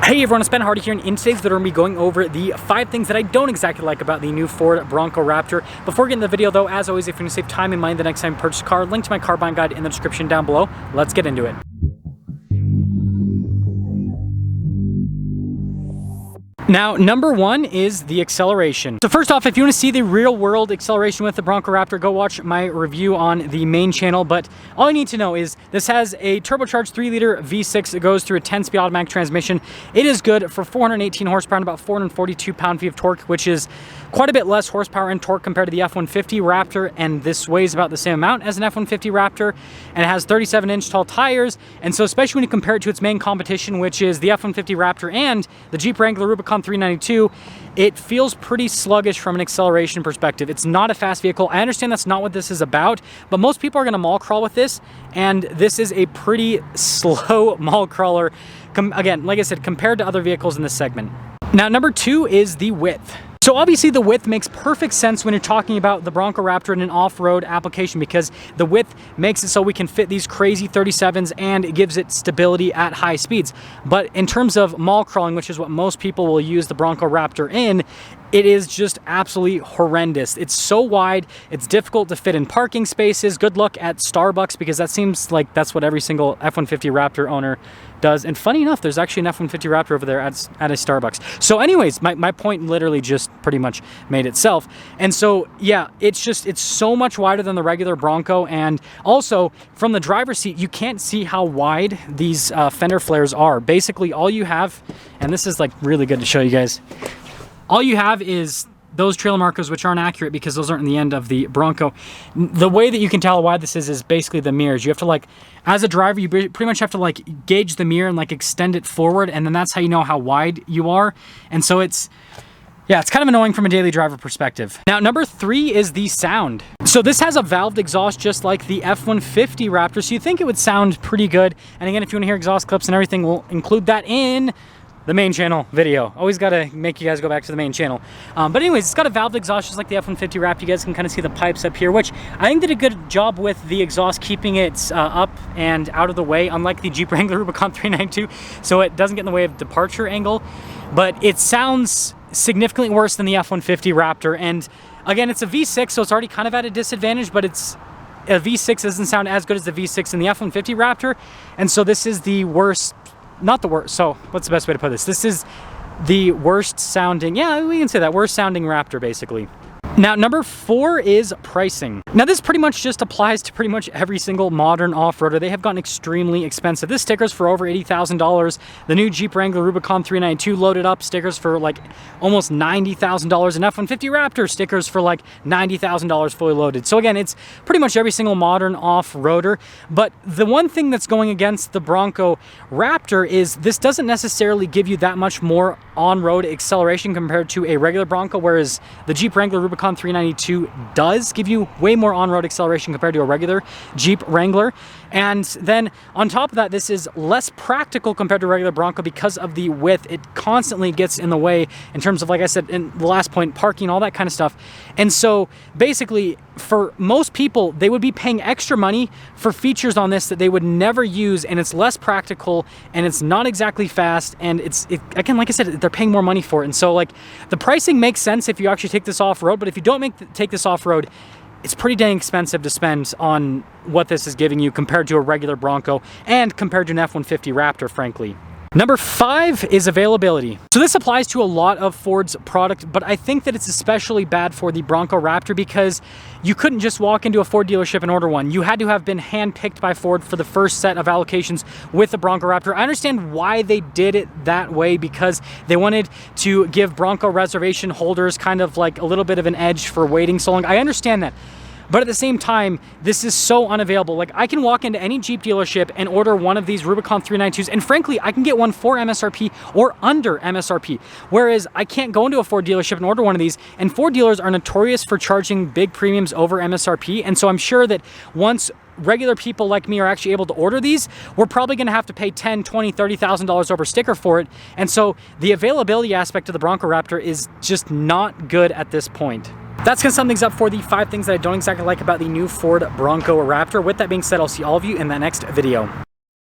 Hey everyone, it's Ben Hardy here, and in today's video we're going to be going over the 5 things that I don't exactly like about the new Ford Bronco Raptor. Before getting the video though, as always, if you want to save time and money the next time you purchase a car, link to my car buying guide in the description down below. Let's get into it. Now, number 1 is the acceleration. So first off, if you want to see the real world acceleration with the Bronco Raptor, go watch my review on the main channel. But all you need to know is this has a turbocharged 3-liter V6 that goes through a 10-speed automatic transmission. It is good for 418 horsepower and about 442 pound-feet of torque, which is quite a bit less horsepower and torque compared to the F-150 Raptor, and this weighs about the same amount as an F-150 Raptor, and it has 37-inch tall tires. And so especially when you compare it to its main competition, which is the F-150 Raptor and the Jeep Wrangler Rubicon 392, it feels pretty sluggish from an acceleration perspective. It's not a fast vehicle. I understand that's not what this is about, but most people are going to mall crawl with this, and this is a pretty slow mall crawler, again, like I said, compared to other vehicles in this segment. Now, number 2 is the width. So obviously the width makes perfect sense when you're talking about the Bronco Raptor in an off-road application, because the width makes it so we can fit these crazy 37s and it gives it stability at high speeds. But in terms of mall crawling, which is what most people will use the Bronco Raptor in, it is just absolutely horrendous. It's so wide, it's difficult to fit in parking spaces. Good luck at Starbucks, because that seems like that's what every single F-150 Raptor owner does. And funny enough, there's actually an F-150 Raptor over there at a Starbucks. So anyways, my point literally just pretty much made itself. And so yeah, it's so much wider than the regular Bronco. And also from the driver's seat, you can't see how wide these fender flares are. Basically all you have, and this is like really good to show you guys, all you have is those trailer markers, which aren't accurate because those aren't in the end of the Bronco. The way that you can tell how wide this is basically the mirrors. You have to, like, as a driver, you pretty much have to like gauge the mirror and like extend it forward, and then that's how you know how wide you are. And so it's kind of annoying from a daily driver perspective. Now, number 3 is the sound. So this has a valved exhaust just like the F-150 Raptor, so you think it would sound pretty good. And again, if you want to hear exhaust clips and everything, we'll include that in the main channel video. Always gotta make you guys go back to the main channel. But anyways, it's got a valved exhaust just like the F-150 Raptor. You guys can kind of see the pipes up here, which I think did a good job with the exhaust, keeping it up and out of the way, unlike the Jeep Wrangler Rubicon 392, so it doesn't get in the way of departure angle. But it sounds significantly worse than the F-150 Raptor. And again, it's a V6, so it's already kind of at a disadvantage, but a V6 doesn't sound as good as the V6 in the F-150 Raptor. And so this is the worst, not the worst, so what's the best way to put this? This is the worst sounding, yeah, we can say that, worst sounding Raptor, basically. Now, number 4 is pricing. Now, this pretty much just applies to pretty much every single modern off-roader. They have gotten extremely expensive. This sticker's for over $80,000. The new Jeep Wrangler Rubicon 392 loaded up stickers for like almost $90,000. An F-150 Raptor stickers for like $90,000 fully loaded. So again, it's pretty much every single modern off-roader. But the one thing that's going against the Bronco Raptor is this doesn't necessarily give you that much more on-road acceleration compared to a regular Bronco, whereas the Jeep Wrangler Rubicon 392 does give you way more on-road acceleration compared to a regular Jeep Wrangler. And then on top of that, this is less practical compared to a regular Bronco because of the width. It constantly gets in the way in terms of, like I said in the last point, parking, all that kind of stuff. And so basically for most people, they would be paying extra money for features on this that they would never use, and it's less practical and it's not exactly fast, and again, like I said, they're paying more money for it. And so like the pricing makes sense if you actually take this off-road, but if you don't take this off-road, it's pretty dang expensive to spend on what this is giving you compared to a regular Bronco and compared to an F-150 Raptor, frankly. Number 5 is availability. So this applies to a lot of Ford's product, but I think that it's especially bad for the Bronco Raptor because you couldn't just walk into a Ford dealership and order one. You had to have been handpicked by Ford for the first set of allocations with the Bronco Raptor. I understand why they did it that way, because they wanted to give Bronco reservation holders kind of like a little bit of an edge for waiting so long. I understand that. But at the same time, this is so unavailable. Like, I can walk into any Jeep dealership and order one of these Rubicon 392s, and frankly, I can get one for MSRP or under MSRP. Whereas I can't go into a Ford dealership and order one of these, and Ford dealers are notorious for charging big premiums over MSRP. And so I'm sure that once regular people like me are actually able to order these, we're probably going to have to pay $10,000, $20,000, $30,000 over sticker for it. And so the availability aspect of the Bronco Raptor is just not good at this point. That's going to sum things up for the 5 things that I don't exactly like about the new Ford Bronco Raptor. With that being said, I'll see all of you in that next video.